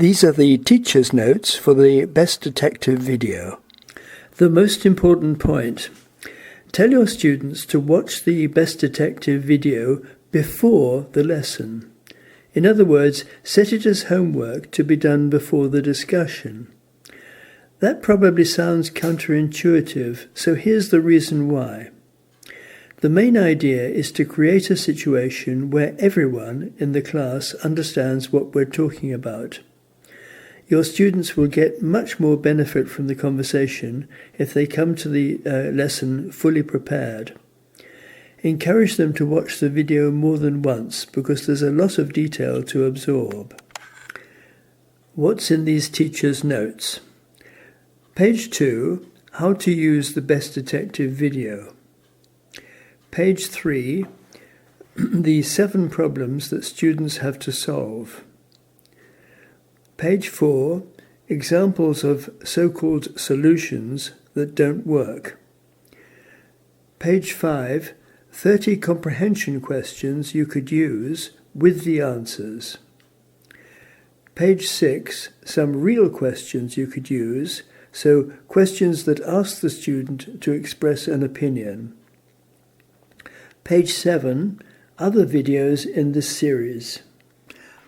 These are the teacher's notes for the Best Detective video. The most important point. Tell your students to watch the Best Detective video before the lesson. In other words, set it as homework to be done before the discussion. That probably sounds counterintuitive, so here's the reason why. The main idea is to create a situation where everyone in the class understands what we're talking about. Your students will get much more benefit from the conversation if they come to the lesson fully prepared. Encourage them to watch the video more than once because there's a lot of detail to absorb. What's in these teachers' notes? Page 2, how to use the Best Detective video. Page 3, the 7 problems that students have to solve. Page 4, examples of so-called solutions that don't work. Page 5, 30 comprehension questions you could use with the answers. Page 6, some real questions you could use, so questions that ask the student to express an opinion. Page 7, other videos in this series.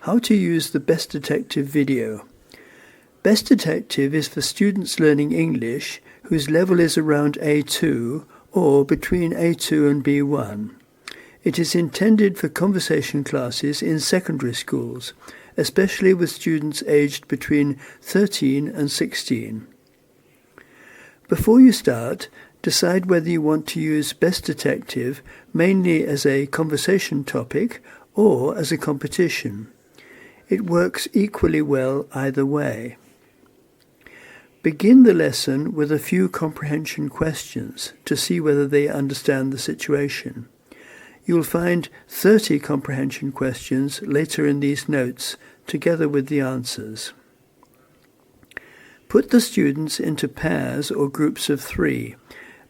How to use the Best Detective video. Best Detective is for students learning English whose level is around A2 or between A2 and B1. It is intended for conversation classes in secondary schools, especially with students aged between 13 and 16. Before you start, decide whether you want to use Best Detective mainly as a conversation topic or as a competition. It works equally well either way. Begin the lesson with a few comprehension questions to see whether they understand the situation. You'll find 30 comprehension questions later in these notes, together with the answers. Put the students into pairs or groups of 3,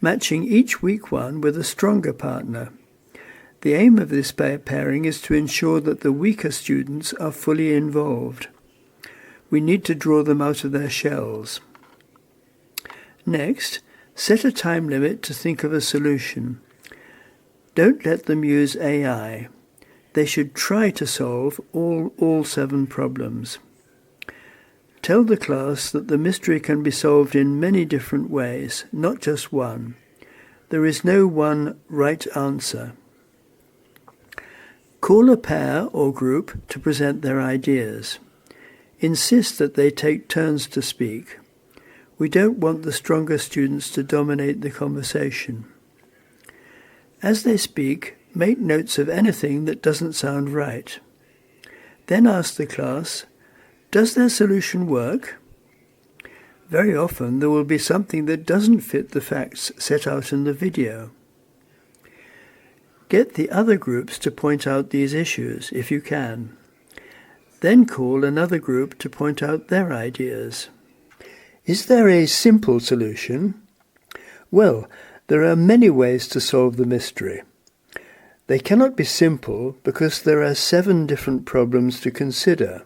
matching each weak one with a stronger partner. The aim of this pairing is to ensure that the weaker students are fully involved. We need to draw them out of their shells. Next, set a time limit to think of a solution. Don't let them use AI. They should try to solve all 7 problems. Tell the class that the mystery can be solved in many different ways, not just one. There is no one right answer. Call a pair or group to present their ideas. Insist that they take turns to speak. We don't want the stronger students to dominate the conversation. As they speak, make notes of anything that doesn't sound right. Then ask the class, does their solution work? Very often there will be something that doesn't fit the facts set out in the video. Get the other groups to point out these issues, if you can. Then call another group to point out their ideas. Is there a simple solution? Well, there are many ways to solve the mystery. They cannot be simple because there are 7 different problems to consider.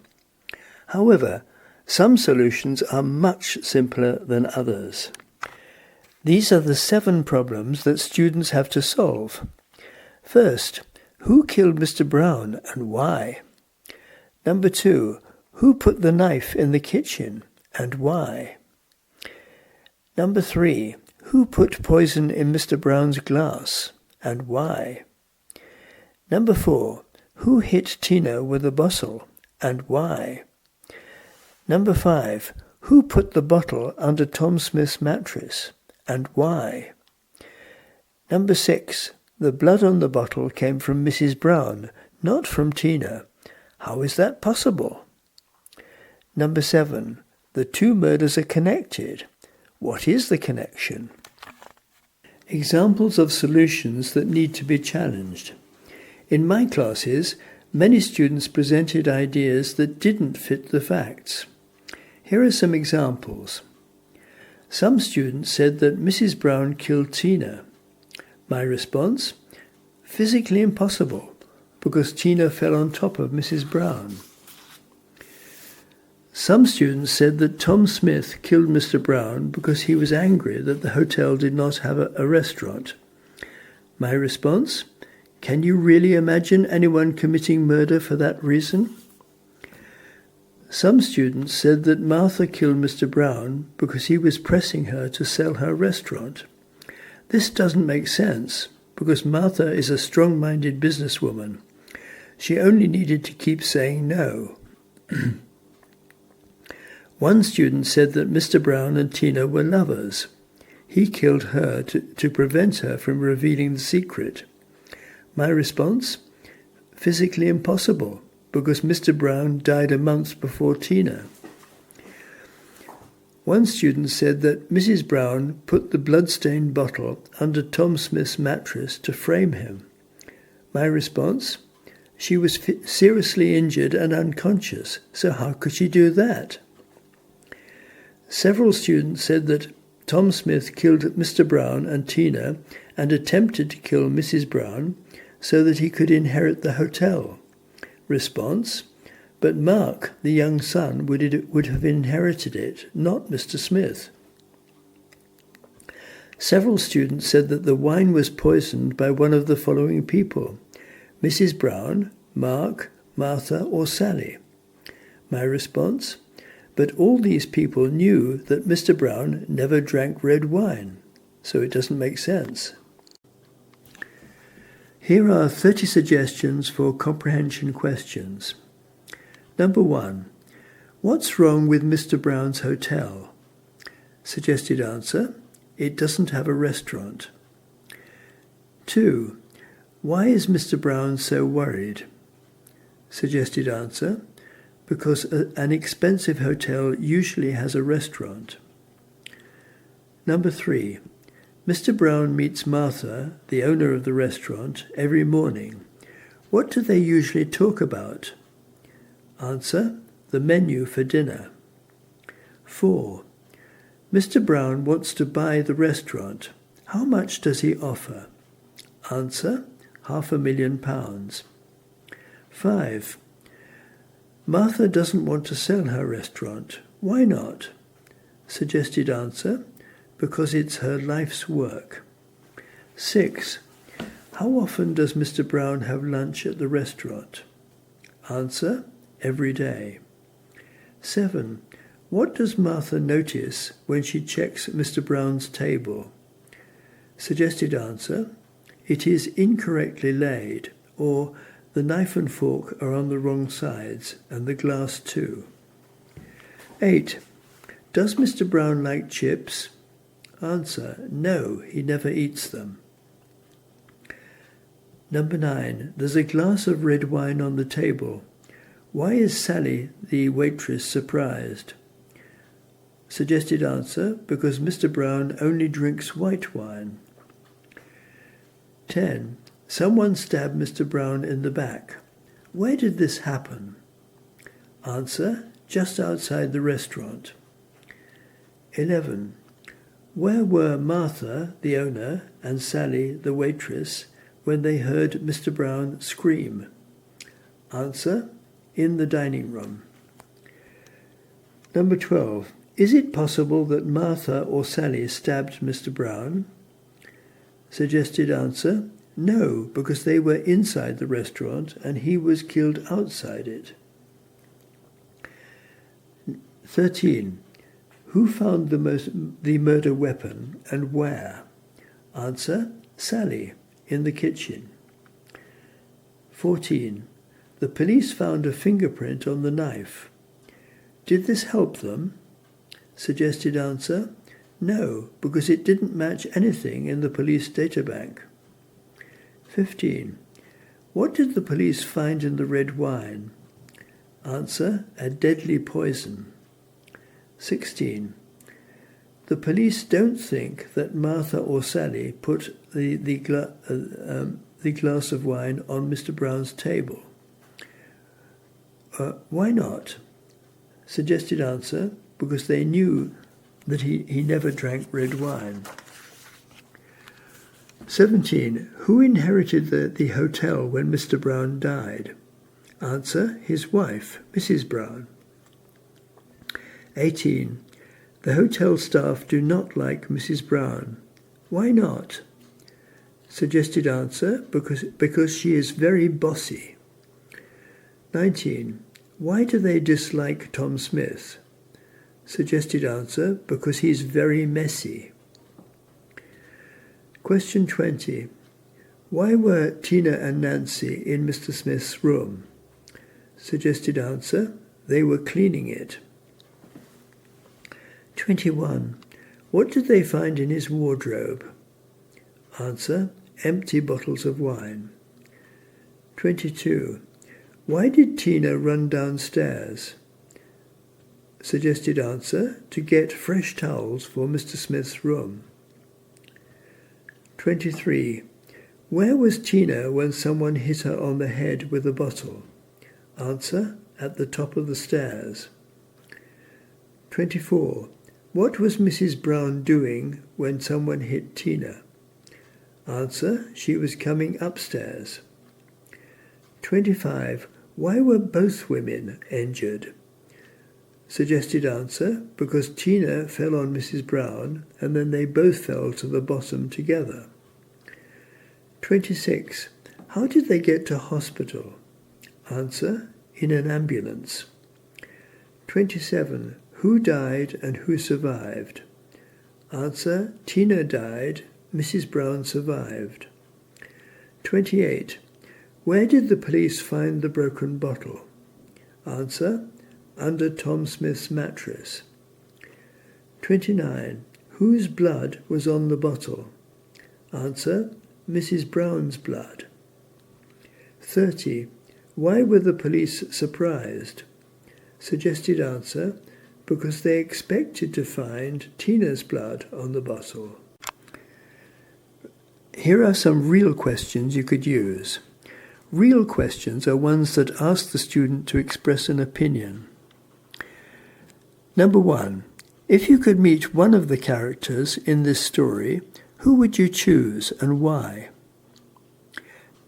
However, some solutions are much simpler than others. These are the 7 problems that students have to solve. First, who killed Mr. Brown and why? Number 2, who put the knife in the kitchen and why? Number 3, who put poison in Mr. Brown's glass and why? Number 4, who hit Tina with a bottle and why? Number 5, who put the bottle under Tom Smith's mattress and why? Number 6, the blood on the bottle came from Mrs. Brown, not from Tina. How is that possible? Number 7, the 2 murders are connected. What is the connection? Examples of solutions that need to be challenged. In my classes, many students presented ideas that didn't fit the facts. Here are some examples. Some students said that Mrs. Brown killed Tina. My response? Physically impossible, because Tina fell on top of Mrs. Brown. Some students said that Tom Smith killed Mr. Brown because he was angry that the hotel did not have a restaurant. My response: can you really imagine anyone committing murder for that reason? Some students said that Martha killed Mr. Brown because he was pressing her to sell her restaurant. This doesn't make sense, because Martha is a strong-minded businesswoman. She only needed to keep saying no. One student said that Mr. Brown and Tina were lovers. He killed her to prevent her from revealing the secret. My response: physically impossible, because Mr. Brown died a month before Tina. One student said that Mrs. Brown put the blood-stained bottle under Tom Smith's mattress to frame him. My response: she was seriously injured and unconscious, so how could she do that? Several students said that Tom Smith killed Mr. Brown and Tina and attempted to kill Mrs. Brown so that he could inherit the hotel. Response: but Mark, the young son, would have inherited it, not Mr. Smith. Several students said that the wine was poisoned by one of the following people: Mrs. Brown, Mark, Martha, or Sally. My response: but all these people knew that Mr. Brown never drank red wine, so it doesn't make sense. Here are 30 suggestions for comprehension questions. Number 1. What's wrong with Mr. Brown's hotel? Suggested answer: it doesn't have a restaurant. 2. Why is Mr. Brown so worried? Suggested answer: because an expensive hotel usually has a restaurant. Number 3. Mr. Brown meets Martha, the owner of the restaurant, every morning. What do they usually talk about? Answer: the menu for dinner. 4. Mr. Brown wants to buy the restaurant. How much does he offer? Answer: £500,000. 5. Martha doesn't want to sell her restaurant. Why not? Suggested answer: because it's her life's work. 6. How often does Mr. Brown have lunch at the restaurant? Answer: every day. 7. What does Martha notice when she checks Mr. Brown's table? Suggested answer: it is incorrectly laid, or the knife and fork are on the wrong sides, and the glass too. 8. Does Mr. Brown like chips? Answer: no, he never eats them. Number 9. There's a glass of red wine on the table. Why is Sally, the waitress, surprised? Suggested answer: because Mr. Brown only drinks white wine. 10. Someone stabbed Mr. Brown in the back. Where did this happen? Answer: just outside the restaurant. 11. Where were Martha, the owner, and Sally, the waitress, when they heard Mr. Brown scream? Answer: in the dining room. Number 12. Is it possible that Martha or Sally stabbed Mr. Brown? Suggested answer: no, because they were inside the restaurant and he was killed outside it. 13. Who found the murder weapon and where? Answer: Sally, in the kitchen. 14. The police found a fingerprint on the knife. Did this help them? Suggested answer: no, because it didn't match anything in the police databank. 15. What did the police find in the red wine? Answer: a deadly poison. 16. The police don't think that Martha or Sally put the glass of wine on Mr. Brown's table. Why not? Suggested answer: because they knew that he never drank red wine. 17. Who inherited the hotel when Mr. Brown died? Answer: his wife, Mrs. Brown. 18. The hotel staff do not like Mrs. Brown. Why not? Suggested answer, because she is very bossy. 19. Why do they dislike Tom Smith? Suggested answer, because he's very messy. Question 20. Why were Tina and Nancy in Mr. Smith's room? Suggested answer, they were cleaning it. 21. What did they find in his wardrobe? Answer, empty bottles of wine. 22. Why did Tina run downstairs? Suggested answer, to get fresh towels for Mr. Smith's room. 23. Where was Tina when someone hit her on the head with a bottle? Answer, at the top of the stairs. 24. What was Mrs. Brown doing when someone hit Tina? Answer, she was coming upstairs. 25. Why were both women injured? Suggested answer, because Tina fell on Mrs. Brown and then they both fell to the bottom together. 26. How did they get to hospital? Answer, in an ambulance. 27. Who died and who survived? Answer, Tina died, Mrs. Brown survived. 28. Where did the police find the broken bottle? Answer, under Tom Smith's mattress. 29. Whose blood was on the bottle? Answer, Mrs. Brown's blood. 30. Why were the police surprised? Suggested answer, because they expected to find Tina's blood on the bottle. Here are some real questions you could use. Real questions are ones that ask the student to express an opinion. Number 1. If you could meet one of the characters in this story, who would you choose and why?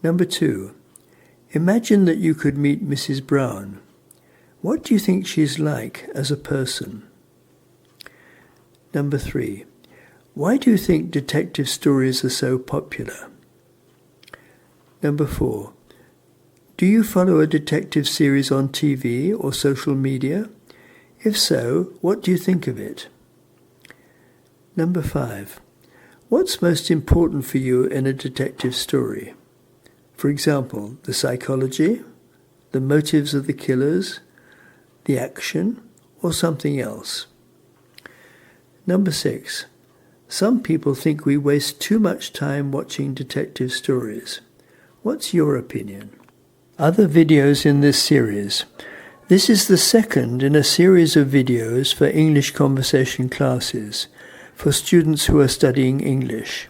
Number 2. Imagine that you could meet Mrs. Brown. What do you think she's like as a person? Number 3. Why do you think detective stories are so popular? Number 4. Do you follow a detective series on TV or social media? If so, what do you think of it? Number 5. What's most important for you in a detective story? For example, the psychology, the motives of the killers, the action, or something else? Number 6. Some people think we waste too much time watching detective stories. What's your opinion? Other videos in this series. This is the second in a series of videos for English conversation classes for students who are studying English.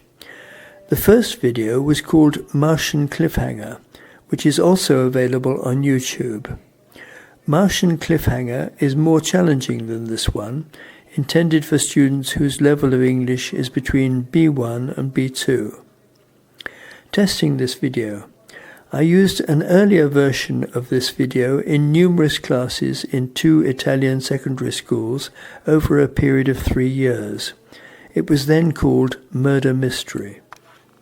The first video was called Martian Cliffhanger, which is also available on YouTube. Martian Cliffhanger is more challenging than this one, intended for students whose level of English is between B1 and B2. Testing this video. I used an earlier version of this video in numerous classes in 2 Italian secondary schools over a period of 3 years. It was then called Murder Mystery.